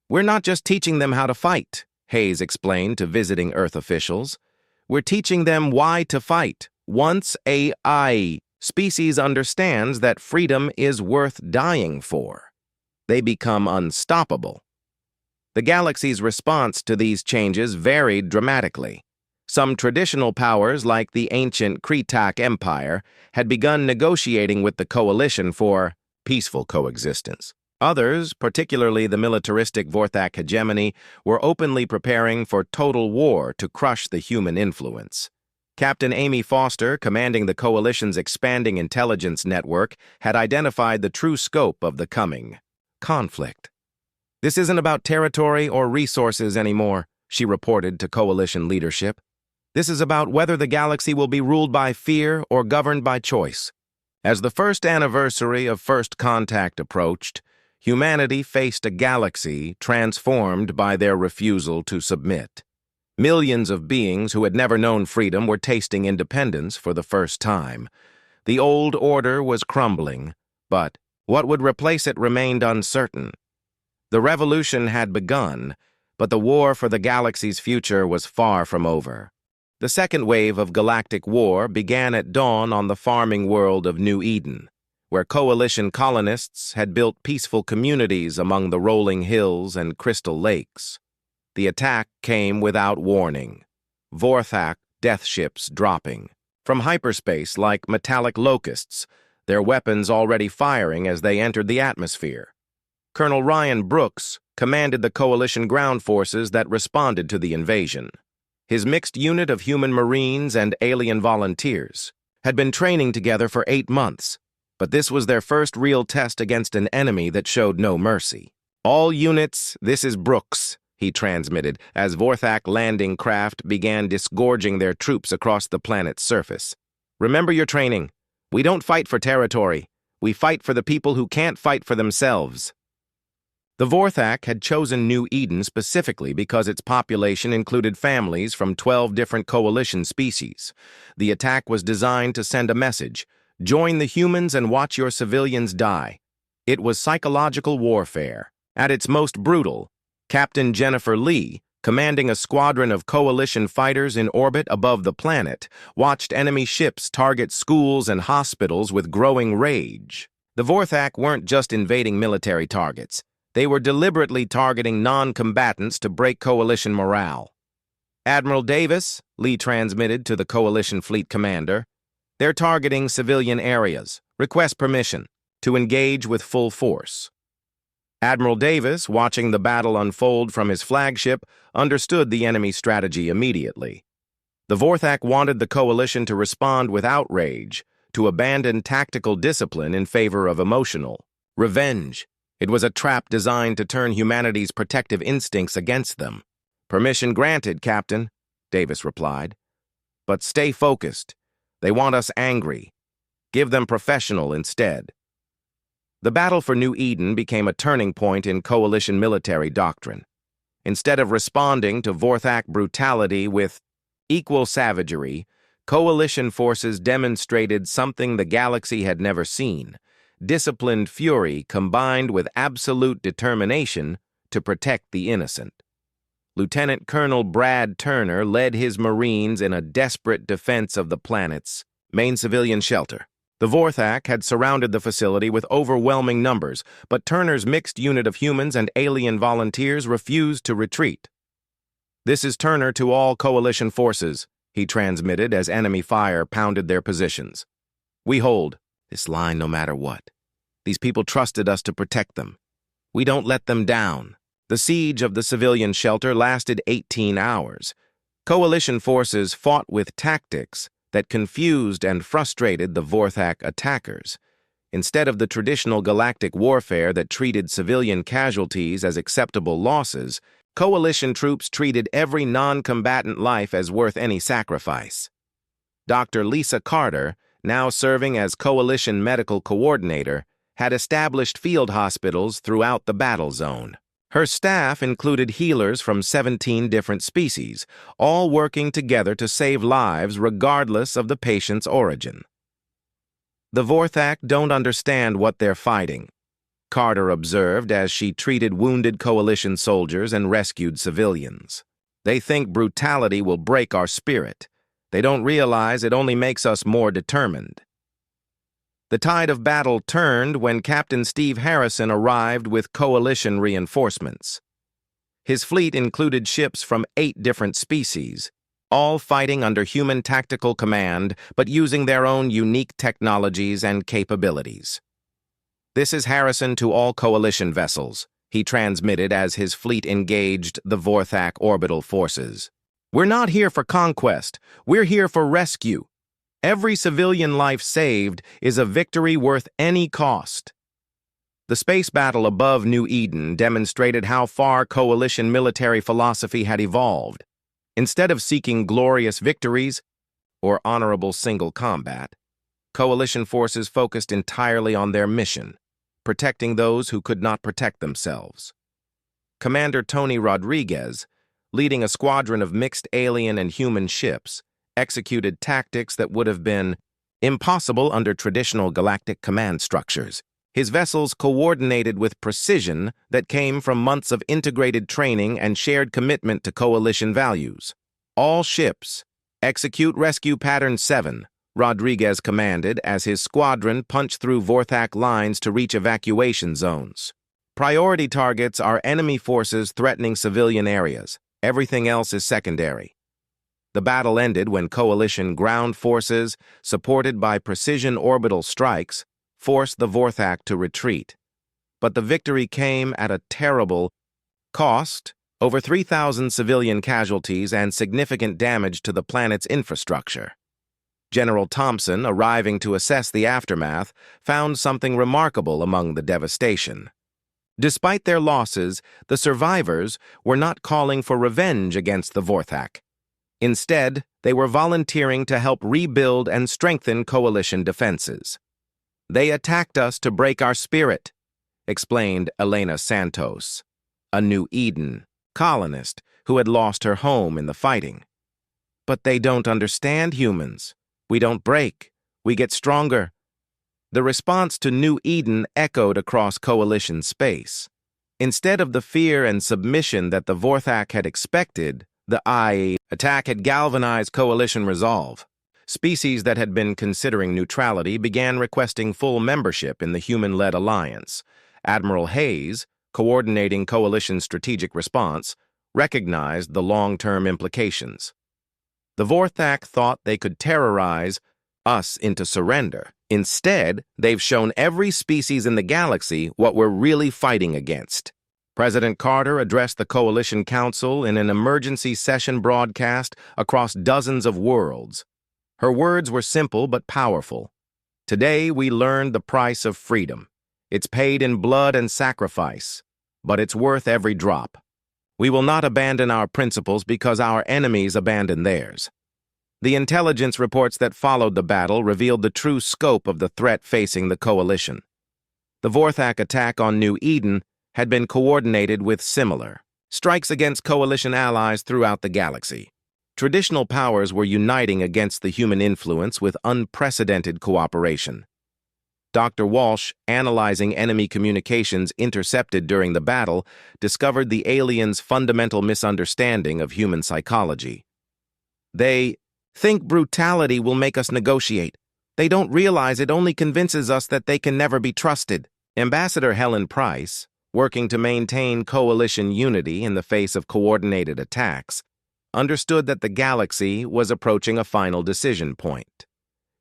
S1: "We're not just teaching them how to fight," Hayes explained to visiting Earth officials. "We're teaching them why to fight. Once AI species understands that freedom is worth dying for, they become unstoppable." The galaxy's response to these changes varied dramatically. Some traditional powers, like the ancient Kretak Empire, had begun negotiating with the Coalition for peaceful coexistence. Others, particularly the militaristic Vorthak hegemony, were openly preparing for total war to crush the human influence. Captain Amy Foster, commanding the Coalition's expanding intelligence network, had identified the true scope of the coming conflict. "This isn't about territory or resources anymore," she reported to Coalition leadership. "This is about whether the galaxy will be ruled by fear or governed by choice." As the first anniversary of First Contact approached, humanity faced a galaxy transformed by their refusal to submit. Millions of beings who had never known freedom were tasting independence for the first time. The old order was crumbling, but what would replace it remained uncertain. The revolution had begun, but the war for the galaxy's future was far from over. The second wave of galactic war began at dawn on the farming world of New Eden, where Coalition colonists had built peaceful communities among the rolling hills and crystal lakes. The attack came without warning. Vorthak death ships dropping from hyperspace like metallic locusts, their weapons already firing as they entered the atmosphere. Colonel Ryan Brooks commanded the Coalition ground forces that responded to the invasion. His mixed unit of human Marines and alien volunteers had been training together for 8 months, but this was their first real test against an enemy that showed no mercy. "All units, this is Brooks," he transmitted as Vorthak landing craft began disgorging their troops across the planet's surface. "Remember your training. We don't fight for territory. We fight for the people who can't fight for themselves." The Vorthak had chosen New Eden specifically because its population included families from 12 different Coalition species. The attack was designed to send a message: join the humans and watch your civilians die. It was psychological warfare. At its most brutal, Captain Jennifer Lee, commanding a squadron of Coalition fighters in orbit above the planet, watched enemy ships target schools and hospitals with growing rage. The Vorthak weren't just invading military targets. They were deliberately targeting non-combatants to break Coalition morale. "Admiral Davis," Lee transmitted to the Coalition fleet commander, "they're targeting civilian areas. Request permission to engage with full force." Admiral Davis, watching the battle unfold from his flagship, understood the enemy strategy immediately. The Vorthak wanted the Coalition to respond with outrage, to abandon tactical discipline in favor of emotional revenge. It was a trap designed to turn humanity's protective instincts against them. "Permission granted, Captain," Davis replied. "But stay focused. They want us angry. Give them professional instead." The battle for New Eden became a turning point in Coalition military doctrine. Instead of responding to Vorthak brutality with equal savagery, Coalition forces demonstrated something the galaxy had never seen: disciplined fury combined with absolute determination to protect the innocent. Lieutenant Colonel Brad Turner led his Marines in a desperate defense of the planet's main civilian shelter. The Vorthak had surrounded the facility with overwhelming numbers, but Turner's mixed unit of humans and alien volunteers refused to retreat. "This is Turner to all Coalition forces," he transmitted as enemy fire pounded their positions. "We hold this line no matter what. These people trusted us to protect them. We don't let them down." The siege of the civilian shelter lasted 18 hours. Coalition forces fought with tactics that confused and frustrated the Vorthak attackers. Instead of the traditional galactic warfare that treated civilian casualties as acceptable losses, Coalition troops treated every non-combatant life as worth any sacrifice. Dr. Lisa Carter, now serving as Coalition medical coordinator, had established field hospitals throughout the battle zone. Her staff included healers from 17 different species, all working together to save lives regardless of the patient's origin. The Vorthak don't understand what they're fighting, Carter observed as she treated wounded coalition soldiers and rescued civilians. They think brutality will break our spirit. They don't realize it only makes us more determined. The tide of battle turned when Captain Steve Harrison arrived with coalition reinforcements. His fleet included ships from 8 different species, all fighting under human tactical command but using their own unique technologies and capabilities. "This is Harrison to all coalition vessels," he transmitted as his fleet engaged the Vorthak orbital forces. "We're not here for conquest. We're here for rescue. Every civilian life saved is a victory worth any cost." The space battle above New Eden demonstrated how far coalition military philosophy had evolved. Instead of seeking glorious victories or honorable single combat, coalition forces focused entirely on their mission, protecting those who could not protect themselves. Commander Tony Rodriguez, leading a squadron of mixed alien and human ships, executed tactics that would have been impossible under traditional galactic command structures. His vessels coordinated with precision that came from months of integrated training and shared commitment to coalition values. "All ships, execute rescue pattern 7, Rodriguez commanded as his squadron punched through Vorthak lines to reach evacuation zones. "Priority targets are enemy forces threatening civilian areas. Everything else is secondary." The battle ended when coalition ground forces, supported by precision orbital strikes, forced the Vorthak to retreat. But the victory came at a terrible cost: over 3,000 civilian casualties and significant damage to the planet's infrastructure. General Thompson, arriving to assess the aftermath, found something remarkable among the devastation. Despite their losses, the survivors were not calling for revenge against the Vorthak. Instead, they were volunteering to help rebuild and strengthen coalition defenses. "They attacked us to break our spirit," explained Elena Santos, a New Eden colonist who had lost her home in the fighting. "But they don't understand humans. We don't break. We get stronger." The response to New Eden echoed across coalition space. Instead of the fear and submission that the Vorthak had expected, the attack had galvanized coalition resolve. Species that had been considering neutrality began requesting full membership in the human-led alliance. Admiral Hayes, coordinating coalition's strategic response, recognized the long-term implications. The Vorthak thought they could terrorize us into surrender. Instead, they've shown every species in the galaxy what we're really fighting against. President Carter addressed the Coalition Council in an emergency session broadcast across dozens of worlds. Her words were simple but powerful. "Today we learned the price of freedom. It's paid in blood and sacrifice, but it's worth every drop. We will not abandon our principles because our enemies abandon theirs." The intelligence reports that followed the battle revealed the true scope of the threat facing the Coalition. The Vorthak attack on New Eden had been coordinated with similar strikes against Coalition allies throughout the galaxy. Traditional powers were uniting against the human influence with unprecedented cooperation. Dr. Walsh, analyzing enemy communications intercepted during the battle, discovered the aliens' fundamental misunderstanding of human psychology. "They think brutality will make us negotiate. They don't realize it only convinces us that they can never be trusted." Ambassador Helen Price, working to maintain coalition unity in the face of coordinated attacks, understood that the galaxy was approaching a final decision point.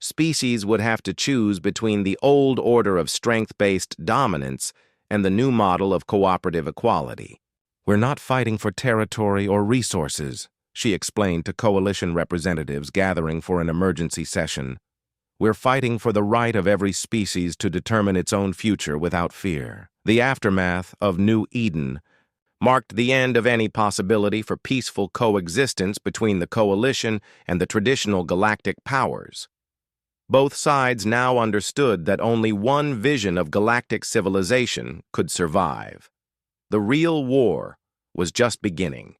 S1: Species would have to choose between the old order of strength-based dominance and the new model of cooperative equality. "We're not fighting for territory or resources," she explained to coalition representatives gathering for an emergency session. "We're fighting for the right of every species to determine its own future without fear." The aftermath of New Eden marked the end of any possibility for peaceful coexistence between the coalition and the traditional galactic powers. Both sides now understood that only one vision of galactic civilization could survive. The real war was just beginning.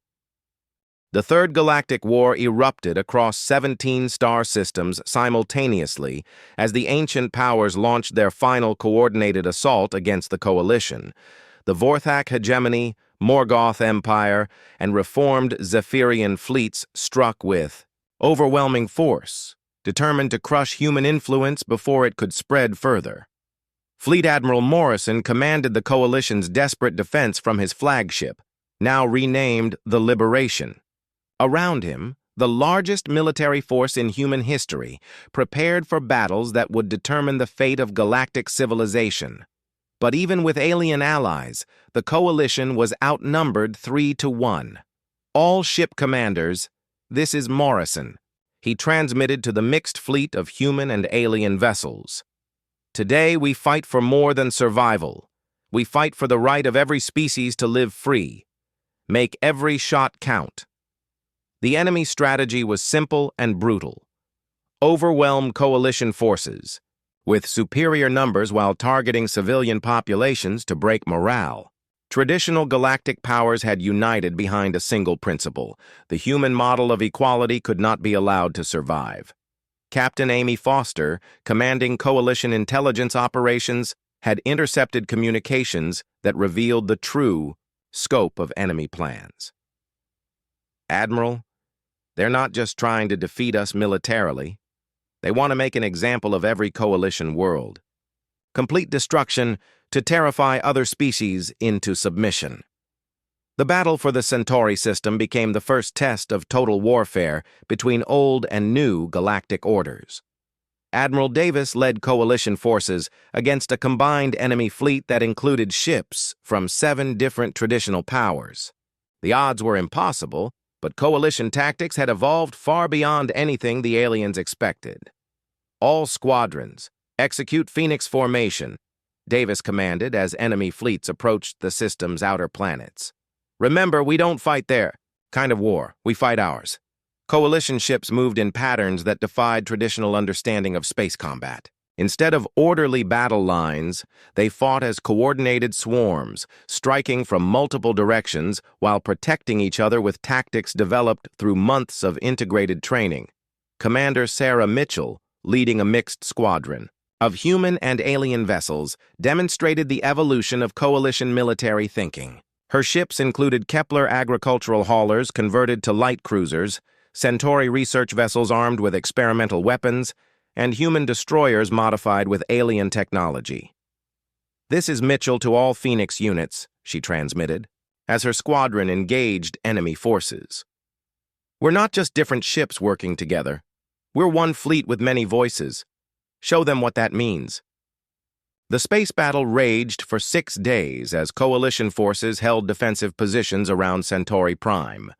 S1: The Third Galactic War erupted across 17 star systems simultaneously as the ancient powers launched their final coordinated assault against the Coalition. The Vorthak hegemony, Morgoth Empire, and reformed Zephyrian fleets struck with overwhelming force, determined to crush human influence before it could spread further. Fleet Admiral Morrison commanded the Coalition's desperate defense from his flagship, now renamed the Liberation. Around him, the largest military force in human history, prepared for battles that would determine the fate of galactic civilization. But even with alien allies, the Coalition was outnumbered 3-1. All ship commanders, "This is Morrison," he transmitted to the mixed fleet of human and alien vessels. "Today we fight for more than survival. We fight for the right of every species to live free. Make every shot count." The enemy strategy was simple and brutal. Overwhelm Coalition forces, with superior numbers while targeting civilian populations to break morale. Traditional galactic powers had united behind a single principle: the human model of equality could not be allowed to survive. Captain Amy Foster, commanding Coalition intelligence operations, had intercepted communications that revealed the true scope of enemy plans. "Admiral, they're not just trying to defeat us militarily. They want to make an example of every Coalition world. Complete destruction to terrify other species into submission." The battle for the Centauri system became the first test of total warfare between old and new galactic orders. Admiral Davis led Coalition forces against a combined enemy fleet that included ships from 7 different traditional powers. The odds were impossible, but Coalition tactics had evolved far beyond anything the aliens expected. "All squadrons, execute Phoenix formation," Davis commanded as enemy fleets approached the system's outer planets. "Remember, we don't fight their kind of war, we fight ours." Coalition ships moved in patterns that defied traditional understanding of space combat. Instead of orderly battle lines, they fought as coordinated swarms, striking from multiple directions while protecting each other with tactics developed through months of integrated training. Commander Sarah Mitchell, leading a mixed squadron of human and alien vessels, demonstrated the evolution of Coalition military thinking. Her ships included Kepler agricultural haulers converted to light cruisers, Centauri research vessels armed with experimental weapons, and human destroyers modified with alien technology. "This is Mitchell to all Phoenix units," she transmitted, as her squadron engaged enemy forces. "We're not just different ships working together. We're one fleet with many voices. Show them what that means." The space battle raged for 6 days as Coalition forces held defensive positions around Centauri Prime.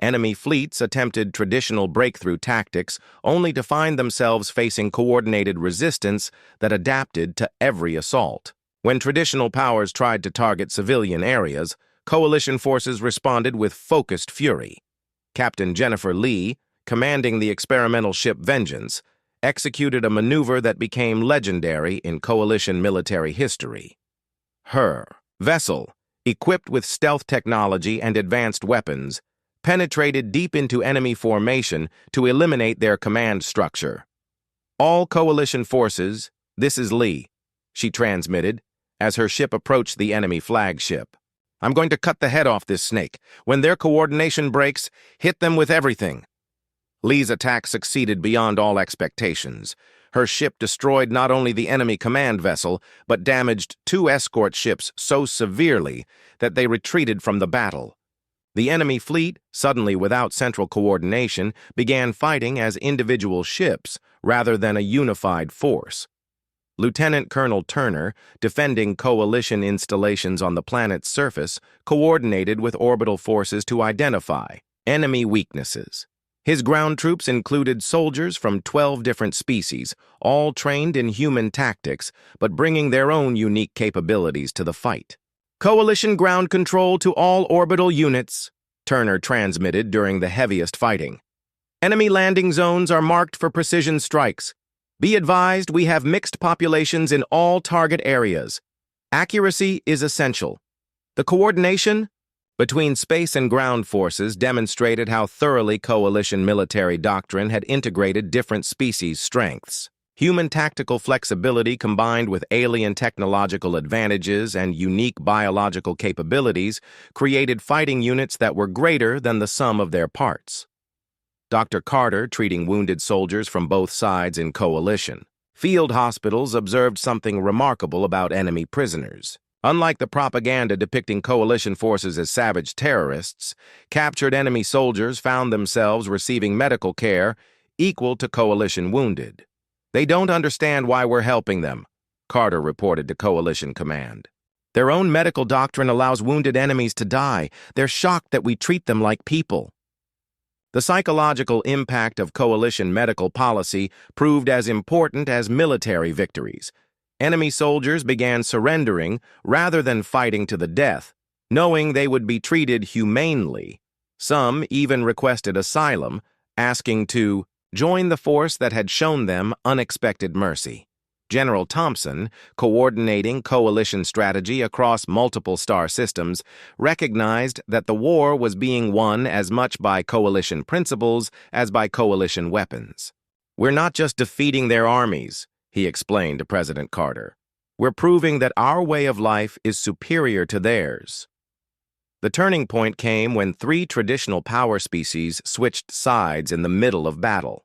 S1: Enemy fleets attempted traditional breakthrough tactics only to find themselves facing coordinated resistance that adapted to every assault. When traditional powers tried to target civilian areas, Coalition forces responded with focused fury. Captain Jennifer Lee, commanding the experimental ship Vengeance, executed a maneuver that became legendary in Coalition military history. Her vessel, equipped with stealth technology and advanced weapons, penetrated deep into enemy formation to eliminate their command structure. "All Coalition forces, this is Lee," she transmitted as her ship approached the enemy flagship. "I'm going to cut the head off this snake. When their coordination breaks, hit them with everything." Lee's attack succeeded beyond all expectations. Her ship destroyed not only the enemy command vessel, but damaged 2 escort ships so severely that they retreated from the battle. The enemy fleet, suddenly without central coordination, began fighting as individual ships rather than a unified force. Lieutenant Colonel Turner, defending Coalition installations on the planet's surface, coordinated with orbital forces to identify enemy weaknesses. His ground troops included soldiers from 12 different species, all trained in human tactics, but bringing their own unique capabilities to the fight. "Coalition ground control to all orbital units," Turner transmitted during the heaviest fighting. "Enemy landing zones are marked for precision strikes. Be advised we have mixed populations in all target areas. Accuracy is essential." The coordination between space and ground forces demonstrated how thoroughly coalition military doctrine had integrated different species' strengths. Human tactical flexibility combined with alien technological advantages and unique biological capabilities created fighting units that were greater than the sum of their parts. Dr. Carter treating wounded soldiers from both sides in coalition. Field hospitals observed something remarkable about enemy prisoners. Unlike the propaganda depicting coalition forces as savage terrorists, captured enemy soldiers found themselves receiving medical care equal to coalition wounded. "They don't understand why we're helping them," Carter reported to Coalition Command. "Their own medical doctrine allows wounded enemies to die. They're shocked that we treat them like people." The psychological impact of coalition medical policy proved as important as military victories. Enemy soldiers began surrendering rather than fighting to the death, knowing they would be treated humanely. Some even requested asylum, asking to join the force that had shown them unexpected mercy. General Thompson, coordinating coalition strategy across multiple star systems, recognized that the war was being won as much by coalition principles as by coalition weapons. "We're not just defeating their armies," he explained to President Carter. "We're proving that our way of life is superior to theirs." The turning point came when 3 traditional power species switched sides in the middle of battle.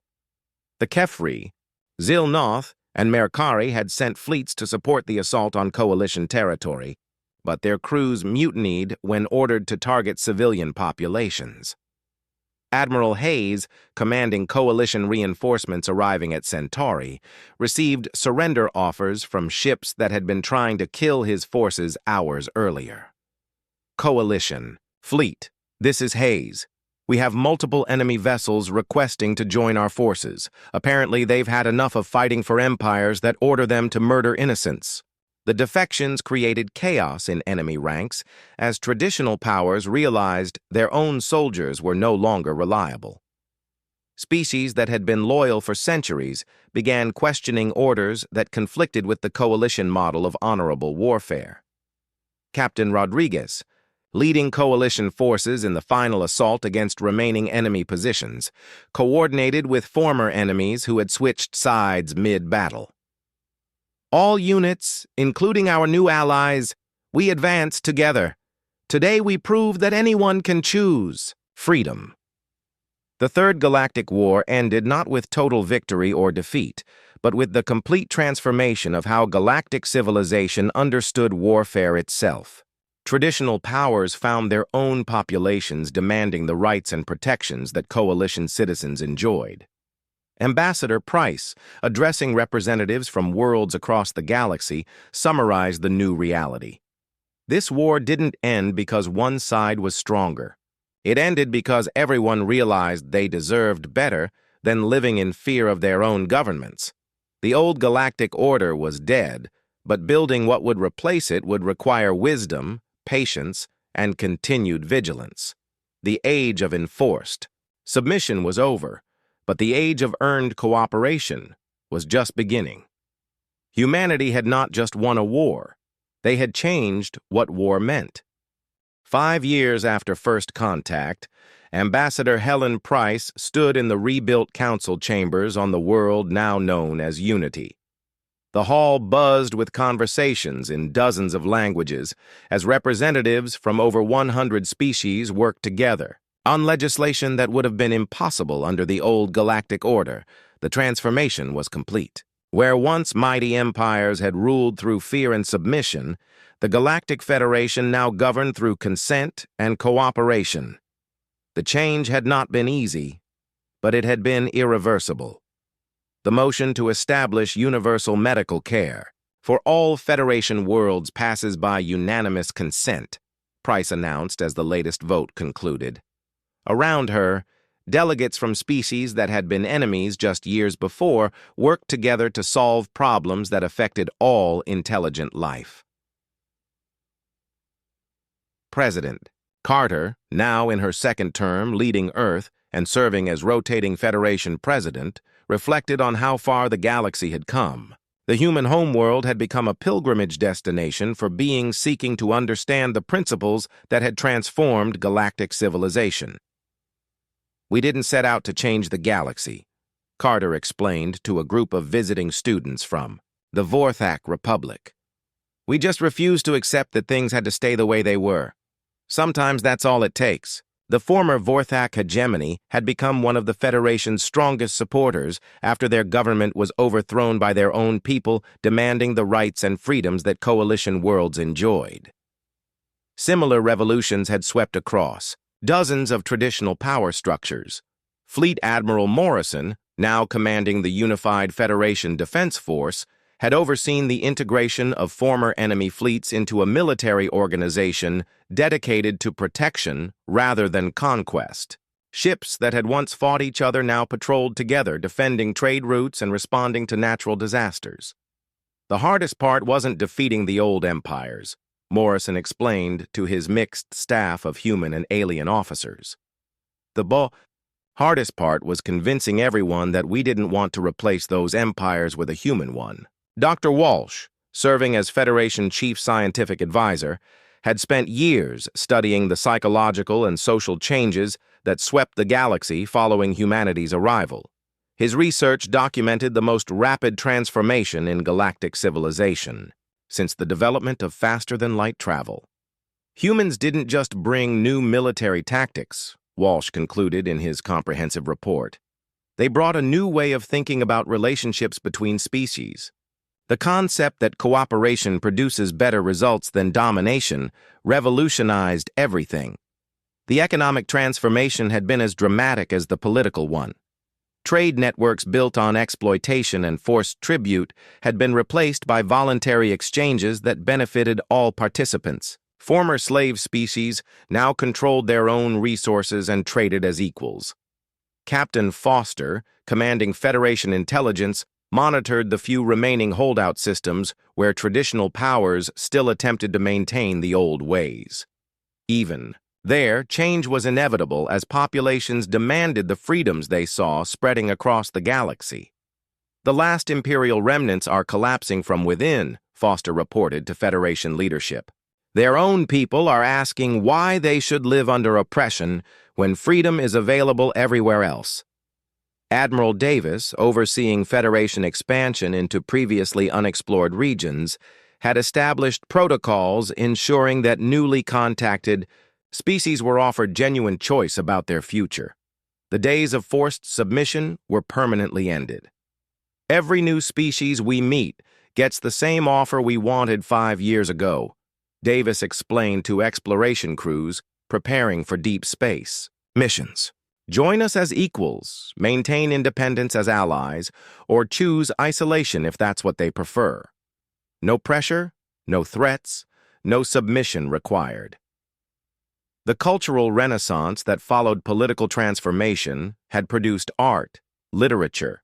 S1: The Kefri, Zil-Noth, and Mercari had sent fleets to support the assault on coalition territory, but their crews mutinied when ordered to target civilian populations. Admiral Hayes, commanding coalition reinforcements arriving at Centauri, received surrender offers from ships that had been trying to kill his forces hours earlier. "Coalition, fleet, this is Hayes. We have multiple enemy vessels requesting to join our forces. Apparently, they've had enough of fighting for empires that order them to murder innocents." The defections created chaos in enemy ranks as traditional powers realized their own soldiers were no longer reliable. Species that had been loyal for centuries began questioning orders that conflicted with the coalition model of honorable warfare. Captain Rodriguez, leading coalition forces in the final assault against remaining enemy positions, coordinated with former enemies who had switched sides mid-battle. "All units, including our new allies, we advance together. Today we prove that anyone can choose freedom." The Third Galactic War ended not with total victory or defeat, but with the complete transformation of how galactic civilization understood warfare itself. Traditional powers found their own populations demanding the rights and protections that coalition citizens enjoyed. Ambassador Price, addressing representatives from worlds across the galaxy, summarized the new reality. This war didn't end because one side was stronger. It ended because everyone realized they deserved better than living in fear of their own governments. The old galactic order was dead, but building what would replace it would require wisdom, patience, and continued vigilance. The age of enforced submission was over, but the age of earned cooperation was just beginning. Humanity had not just won a war, they had changed what war meant. 5 years after first contact, Ambassador Helen Price stood in the rebuilt council chambers on the world now known as Unity. The hall buzzed with conversations in dozens of languages as representatives from over 100 species worked together. On legislation that would have been impossible under the old galactic order, the transformation was complete. Where once mighty empires had ruled through fear and submission, the Galactic Federation now governed through consent and cooperation. The change had not been easy, but it had been irreversible. The motion to establish universal medical care for all Federation worlds passes by unanimous consent, Price announced as the latest vote concluded. Around her, delegates from species that had been enemies just years before worked together to solve problems that affected all intelligent life. President Carter, now in her second term leading Earth and serving as rotating Federation president, reflected on how far the galaxy had come. The human homeworld had become a pilgrimage destination for beings seeking to understand the principles that had transformed galactic civilization. "We didn't set out to change the galaxy," Carter explained to a group of visiting students from the Vorthak Republic. "We just refused to accept that things had to stay the way they were. Sometimes that's all it takes." The former Vorthak hegemony had become one of the Federation's strongest supporters after their government was overthrown by their own people demanding the rights and freedoms that coalition worlds enjoyed. Similar revolutions had swept across dozens of traditional power structures. Fleet Admiral Morrison, now commanding the Unified Federation Defense Force, had overseen the integration of former enemy fleets into a military organization dedicated to protection rather than conquest. Ships that had once fought each other now patrolled together, defending trade routes and responding to natural disasters. The hardest part wasn't defeating the old empires, Morrison explained to his mixed staff of human and alien officers. The hardest part was convincing everyone that we didn't want to replace those empires with a human one. Dr. Walsh, serving as Federation Chief Scientific Advisor, had spent years studying the psychological and social changes that swept the galaxy following humanity's arrival. His research documented the most rapid transformation in galactic civilization since the development of faster-than-light travel. Humans didn't just bring new military tactics, Walsh concluded in his comprehensive report. They brought a new way of thinking about relationships between species. The concept that cooperation produces better results than domination revolutionized everything. The economic transformation had been as dramatic as the political one. Trade networks built on exploitation and forced tribute had been replaced by voluntary exchanges that benefited all participants. Former slave species now controlled their own resources and traded as equals. Captain Foster, commanding Federation intelligence, monitored the few remaining holdout systems where traditional powers still attempted to maintain the old ways. Even there, change was inevitable as populations demanded the freedoms they saw spreading across the galaxy. "The last Imperial remnants are collapsing from within," Foster reported to Federation leadership. "Their own people are asking why they should live under oppression when freedom is available everywhere else." Admiral Davis, overseeing Federation expansion into previously unexplored regions, had established protocols ensuring that newly contacted species were offered genuine choice about their future. The days of forced submission were permanently ended. "Every new species we meet gets the same offer we wanted 5 years ago," Davis explained to exploration crews preparing for deep space missions. "Join us as equals, maintain independence as allies, or choose isolation if that's what they prefer. No pressure, no threats, no submission required." The cultural renaissance that followed political transformation had produced art, literature,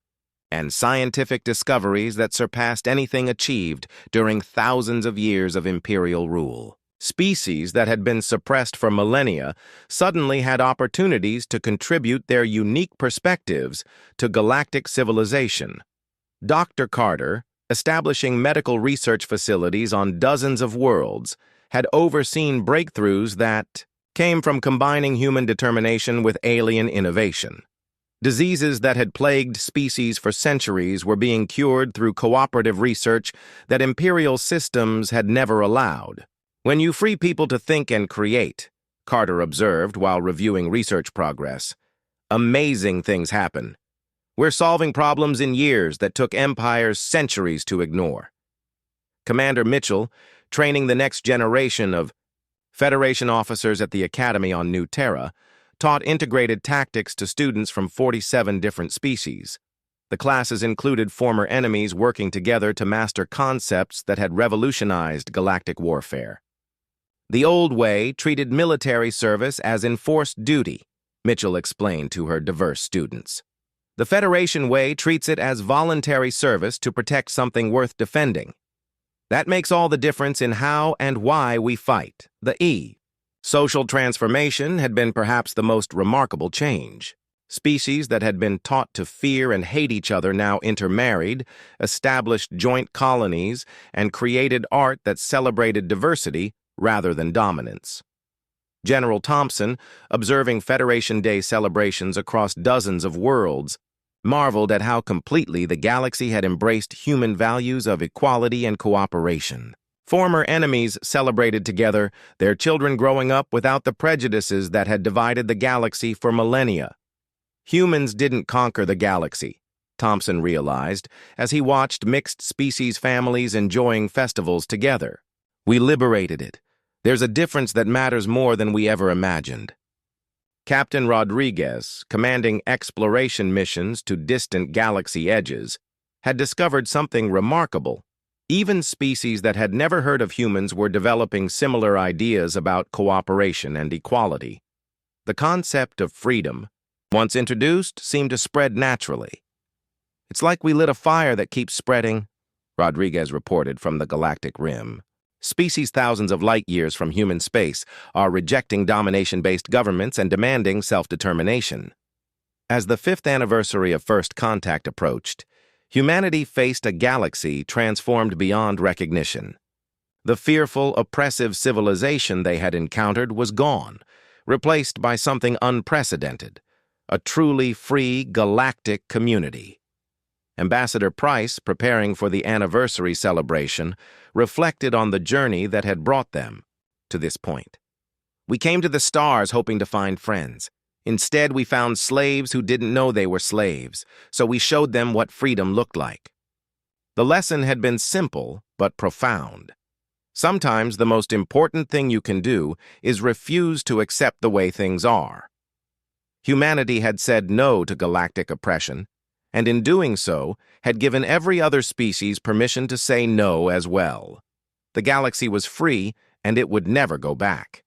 S1: and scientific discoveries that surpassed anything achieved during thousands of years of imperial rule. Species that had been suppressed for millennia suddenly had opportunities to contribute their unique perspectives to galactic civilization. Dr. Carter, establishing medical research facilities on dozens of worlds, had overseen breakthroughs that came from combining human determination with alien innovation. Diseases that had plagued species for centuries were being cured through cooperative research that imperial systems had never allowed. "When you free people to think and create," Carter observed while reviewing research progress, "amazing things happen. We're solving problems in years that took empires centuries to ignore." Commander Mitchell, training the next generation of Federation officers at the Academy on New Terra, taught integrated tactics to students from 47 different species. The classes included former enemies working together to master concepts that had revolutionized galactic warfare. "The old way treated military service as enforced duty," Mitchell explained to her diverse students. "The Federation way treats it as voluntary service to protect something worth defending. That makes all the difference in how and why we fight." The social transformation had been perhaps the most remarkable change. Species that had been taught to fear and hate each other now intermarried, established joint colonies, and created art that celebrated diversity rather than dominance. General Thompson, observing Federation Day celebrations across dozens of worlds, marveled at how completely the galaxy had embraced human values of equality and cooperation. Former enemies celebrated together, their children growing up without the prejudices that had divided the galaxy for millennia. Humans didn't conquer the galaxy, Thompson realized as he watched mixed species families enjoying festivals together. We liberated it. There's a difference that matters more than we ever imagined. Captain Rodriguez, commanding exploration missions to distant galaxy edges, had discovered something remarkable. Even species that had never heard of humans were developing similar ideas about cooperation and equality. The concept of freedom, once introduced, seemed to spread naturally. "It's like we lit a fire that keeps spreading," Rodriguez reported from the galactic rim. Species thousands of light years from human space are rejecting domination-based governments and demanding self-determination. As the 5th anniversary of First Contact approached, humanity faced a galaxy transformed beyond recognition. The fearful, oppressive civilization they had encountered was gone, replaced by something unprecedented, a truly free galactic community. Ambassador Price, preparing for the anniversary celebration, reflected on the journey that had brought them to this point. "We came to the stars hoping to find friends. Instead, we found slaves who didn't know they were slaves, so we showed them what freedom looked like." The lesson had been simple but profound. Sometimes the most important thing you can do is refuse to accept the way things are. Humanity had said no to galactic oppression, and in doing so, had given every other species permission to say no as well. The galaxy was free, and it would never go back.